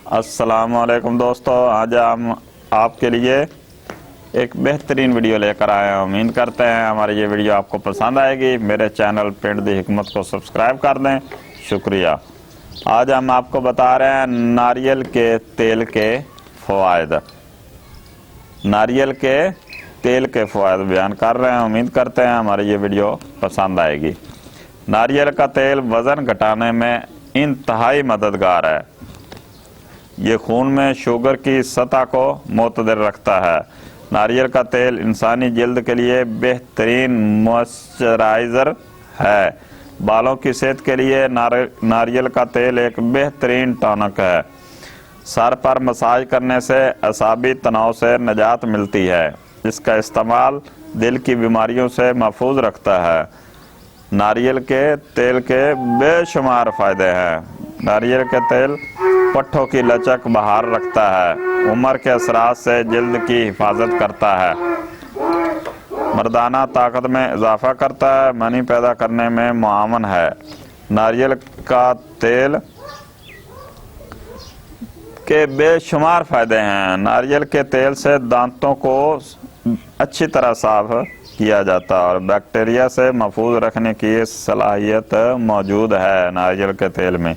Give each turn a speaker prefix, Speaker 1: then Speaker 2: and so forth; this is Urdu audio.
Speaker 1: السلام علیکم دوستو، آج ہم آپ کے لیے ایک بہترین ویڈیو لے کر آئے ہیں۔ امید کرتے ہیں ہماری یہ ویڈیو آپ کو پسند آئے گی۔ میرے چینل پنڈ دی حکمت کو سبسکرائب کر دیں، شکریہ۔ آج ہم آپ کو بتا رہے ہیں ناریل کے تیل کے فوائد۔ ناریل کے تیل کے فوائد بیان کر رہے ہیں۔ امید کرتے ہیں ہماری یہ ویڈیو پسند آئے گی۔ ناریل کا تیل وزن گھٹانے میں انتہائی مددگار ہے۔ یہ خون میں شوگر کی سطح کو معتدل رکھتا ہے۔ ناریل کا تیل انسانی جلد کے لیے بہترین موئسچرائزر ہے۔ بالوں کی صحت کے لیے ناریل کا تیل ایک بہترین ٹانک ہے۔ سر پر مساج کرنے سے اعصابی تناؤ سے نجات ملتی ہے۔ اس کا استعمال دل کی بیماریوں سے محفوظ رکھتا ہے۔ ناریل کے تیل کے بے شمار فائدے ہیں۔ ناریل کے تیل پٹھوں کی لچک بحال رکھتا ہے۔ عمر کے اثرات سے جلد کی حفاظت کرتا ہے۔ مردانہ طاقت میں اضافہ کرتا ہے۔ منی پیدا کرنے میں معاون ہے۔ ناریل کا تیل کے بے شمار فائدے ہیں۔ ناریل کے تیل سے دانتوں کو اچھی طرح صاف کیا جاتا ہے اور بیکٹیریا سے محفوظ رکھنے کی صلاحیت موجود ہے ناریل کے تیل میں۔